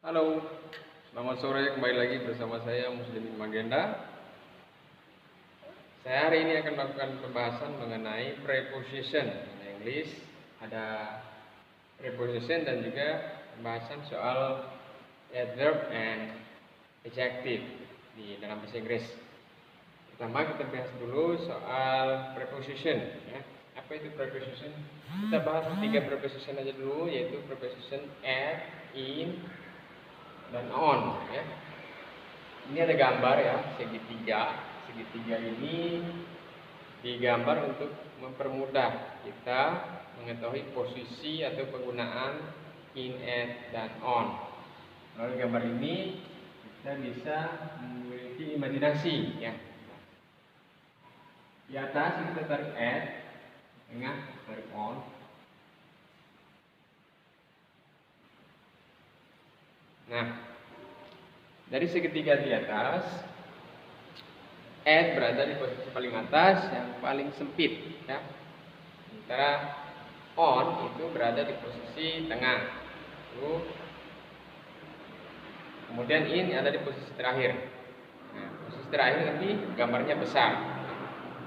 Halo, selamat sore, kembali lagi bersama saya Muslimin Magenda. Saya hari ini akan melakukan pembahasan mengenai preposition. In English ada preposition dan juga pembahasan soal adverb and adjective di dalam bahasa Inggris. Pertama kita bahas dulu soal preposition ya. Apa itu preposition? Kita bahas 3 preposition aja dulu, yaitu preposition at, in, dan on ya. Ini ada gambar ya, segitiga. Segitiga ini digambar untuk mempermudah kita mengetahui posisi atau penggunaan in, at, dan on. Melalui gambar ini kita bisa memiliki imajinasi ya. Di atas kita tarik at, tengah tarik on. Nah, dari segitiga di atas, at berada di posisi paling atas yang paling sempit ya. Sementara on itu berada di posisi tengah. Kemudian in ada di posisi terakhir. Nah, posisi terakhir nanti gambarnya besar.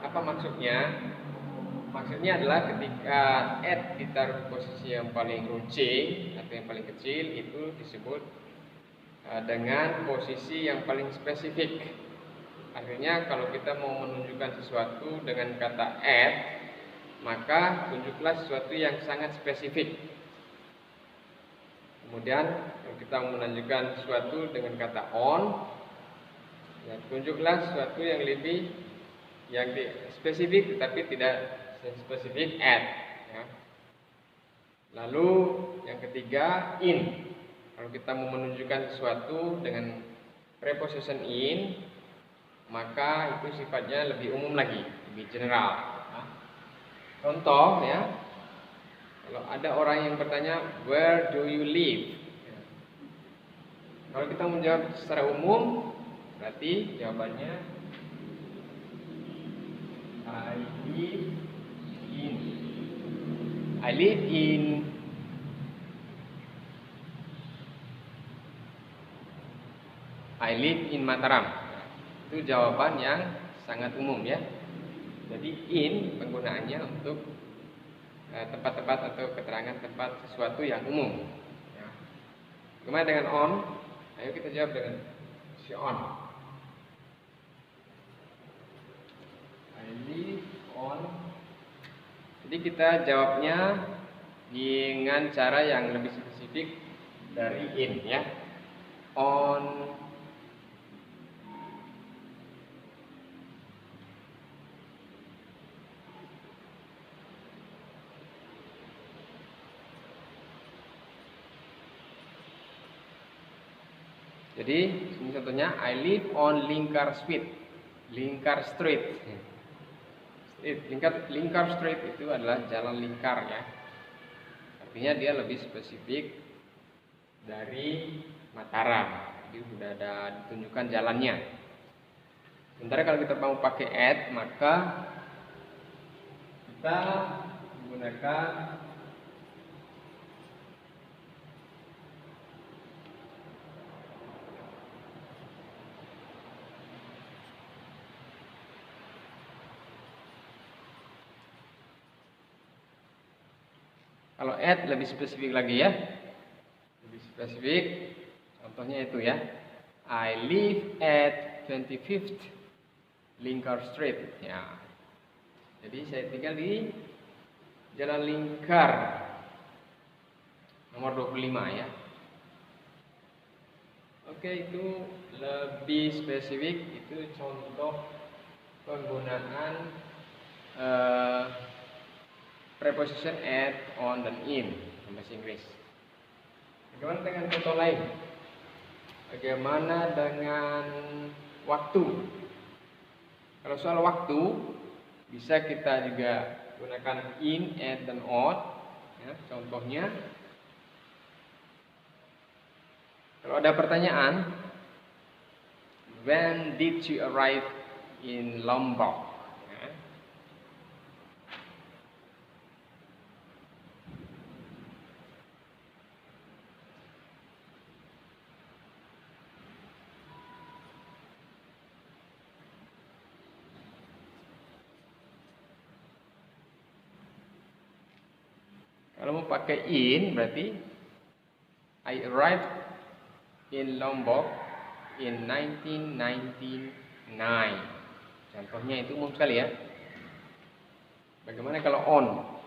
Apa maksudnya? Maksudnya adalah ketika at ditaruh di posisi yang paling runcing atau yang paling kecil, itu disebut dengan posisi yang paling spesifik. Akhirnya kalau kita mau menunjukkan sesuatu dengan kata at, maka tunjuklah sesuatu yang sangat spesifik. Kemudian kalau kita mau menunjukkan sesuatu dengan kata on, ya, tunjuklah sesuatu yang lebih spesifik tetapi tidak spesifik at ya. Lalu yang ketiga in. Kalau kita mau menunjukkan sesuatu dengan preposition in, maka itu sifatnya lebih umum lagi, lebih general ya. Contoh ya, kalau ada orang yang bertanya where do you live ya. Kalau kita menjawab secara umum, berarti jawabannya I live in Mataram. Itu jawaban yang sangat umum ya. Jadi in penggunaannya untuk tempat-tempat atau keterangan tempat sesuatu yang umum ya. Bagaimana dengan on? Ayo kita jawab dengan si on. I live on. Jadi kita jawabnya dengan cara yang lebih spesifik dari in ya. On Jadi ini contohnya I live on Lingkar Street. Lingkar Street. Lingkar Street itu adalah jalan lingkar ya. Artinya dia lebih spesifik dari Mataram. Jadi sudah ada ditunjukkan jalannya. Sementara kalau kita mau pakai at, maka kita menggunakan kalau at lebih spesifik lagi ya. Lebih spesifik. Contohnya itu ya. I live at 25th Lingkar Street ya. Jadi saya tinggal di Jalan Lingkar nomor 25 ya. Oke, itu lebih spesifik. Itu contoh penggunaan preposition at, on, dan in dalam bahasa Inggris. Bagaimana dengan contoh lain? Bagaimana dengan waktu? Kalau soal waktu bisa kita juga gunakan in, at, dan on ya. Contohnya kalau ada pertanyaan when did you arrive in Lombok ya. Kalau mau pakai in berarti I arrived in Lombok in 1999. Contohnya itu umum sekali ya. Bagaimana kalau on?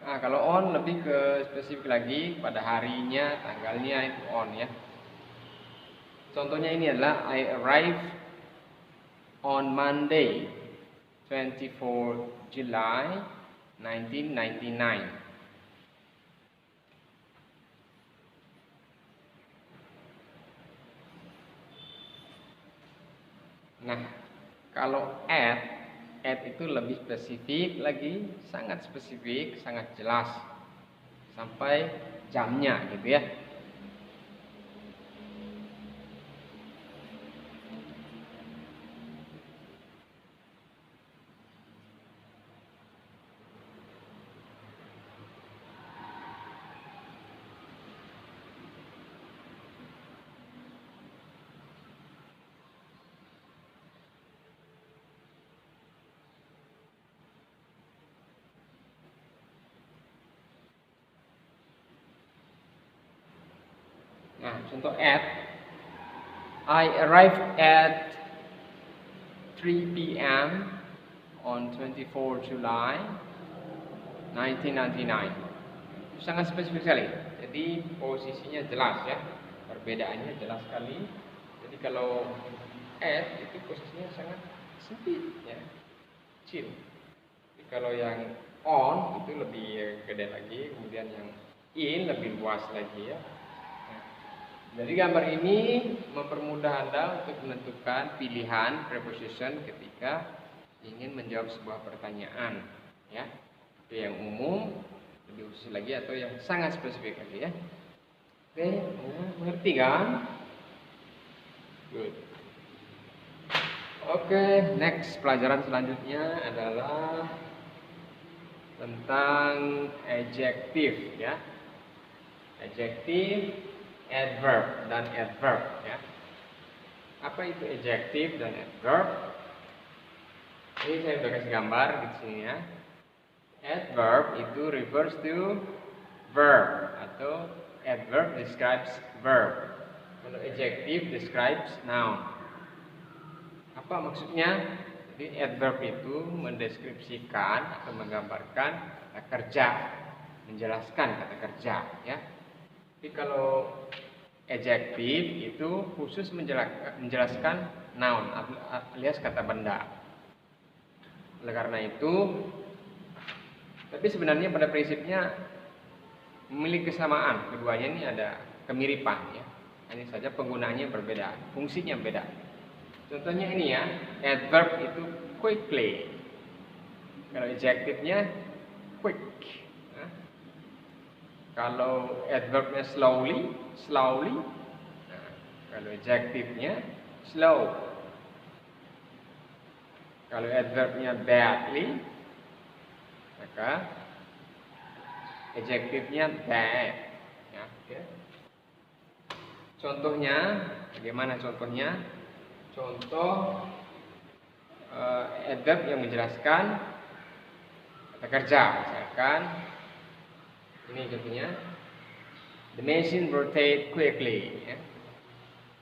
Nah, kalau on lebih ke spesifik lagi pada harinya, tanggalnya itu on ya. Contohnya ini adalah I arrived on Monday, 24 July 1999. Nah, kalau at itu lebih spesifik lagi, sangat spesifik, sangat jelas. Sampai jamnya gitu ya. Nah, contoh at I arrived at 3 p.m. on 24 July 1999. Sangat spesifik sekali. Jadi posisinya jelas ya. Perbedaannya jelas sekali. Jadi kalau at itu posisinya sangat sempit ya. Kecil. Jadi kalau yang on itu lebih gede lagi, kemudian yang in lebih luas lagi ya. Jadi gambar ini mempermudah Anda untuk menentukan pilihan preposition ketika ingin menjawab sebuah pertanyaan, ya. Itu yang umum, lebih khusus lagi atau yang sangat spesifik lagi ya. Oke, mengerti kan? Good. Oke, next pelajaran selanjutnya adalah tentang adjektif ya. Adjektif, adverb dan adverb ya. Apa itu adjektif dan adverb? Ini saya sudah kasih gambar di sini ya. Adverb itu refers to verb atau adverb describes verb. Kalau adjective describes noun. Apa maksudnya? Jadi adverb itu mendeskripsikan atau menggambarkan kata kerja, menjelaskan kata kerja ya. Jadi kalau adjektif itu khusus menjelaskan noun alias kata benda. Oleh karena itu, tapi sebenarnya pada prinsipnya memiliki kesamaan. Keduanya ini ada kemiripan ya. Hanya saja penggunaannya berbeda, fungsinya beda. Contohnya ini ya, adverb itu quickly. Kalau adjektifnya quick. Kalau adverbnya slowly, slowly. Nah, kalau adjektifnya slow. Kalau adverbnya badly, maka adjektifnya bad. Ya, okay. Contohnya, bagaimana contohnya? Contoh adverb yang menjelaskan kata kerja, misalkan. Ini contohnya, the machine rotate quickly. Ya.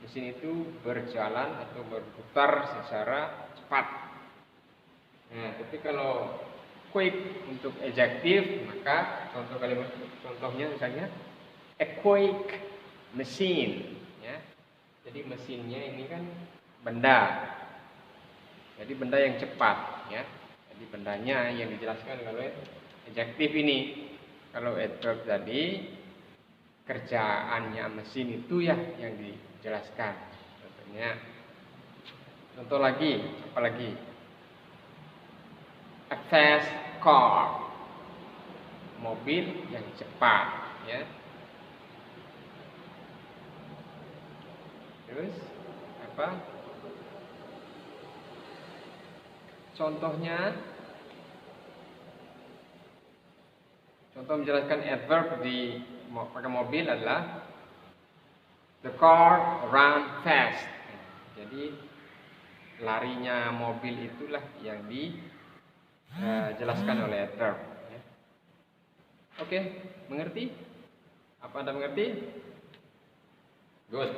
Mesin itu berjalan atau berputar secara cepat. Nah, tapi kalau quick untuk adjektif, maka contohnya misalnya a quick machine. Ya. Jadi mesinnya ini kan benda. Jadi benda yang cepat. Ya. Jadi bendanya yang dijelaskan oleh adjektif ini. Kalau adverb tadi kerjaannya mesin itu ya yang dijelaskan. Contoh lagi, apa lagi? A fast car, mobil yang cepat, ya. Terus apa? Contohnya, contoh menjelaskan adverb di pakai mobil adalah the car run fast. Jadi larinya mobil itulah yang dijelaskan oleh adverb. Oke, mengerti? Apa Anda mengerti? Good.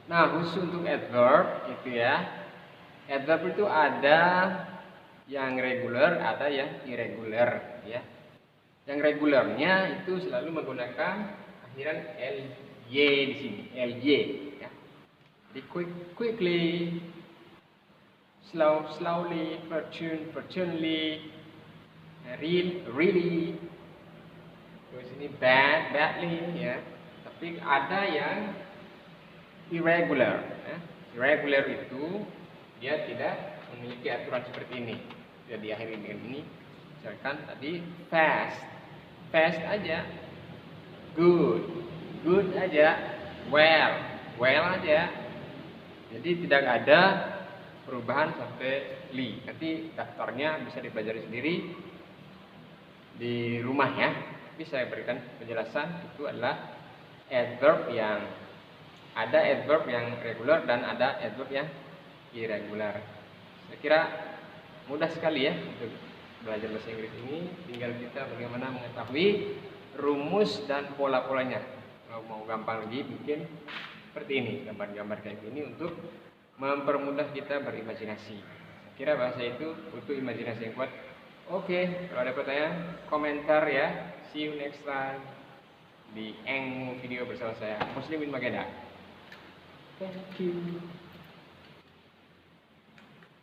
Nah, khusus untuk adverb itu ya. Adverb itu ada yang reguler, ada yang irregular ya. Yang regulernya itu selalu menggunakan akhiran ly di sini, ly ya. Jadi quickly, slowly, fortunately, really. Terus ini badly ya. Tapi ada yang irregular ya. Irregular itu dia tidak memiliki aturan seperti ini. Dia diakhiri dengan ini. Misalkan tadi fast aja, good aja, well aja. Jadi tidak ada perubahan sampai li. Nanti daftarnya bisa dipelajari sendiri di rumah ya. Tapi saya berikan penjelasan itu adalah adverb yang ada adverb yang regular dan ada adverb yang irregular. Saya kira mudah sekali ya untuk belajar bahasa Inggris ini. Tinggal kita bagaimana mengetahui rumus dan pola-polanya. Kalau mau gampang lagi bikin seperti ini, gambar-gambar kayak gini untuk mempermudah kita berimajinasi. Saya kira bahasa itu butuh imajinasi yang kuat. Oke, kalau ada pertanyaan, komentar ya. See you next time di Eng video bersama saya, Muslim bin Mageda. Thank you.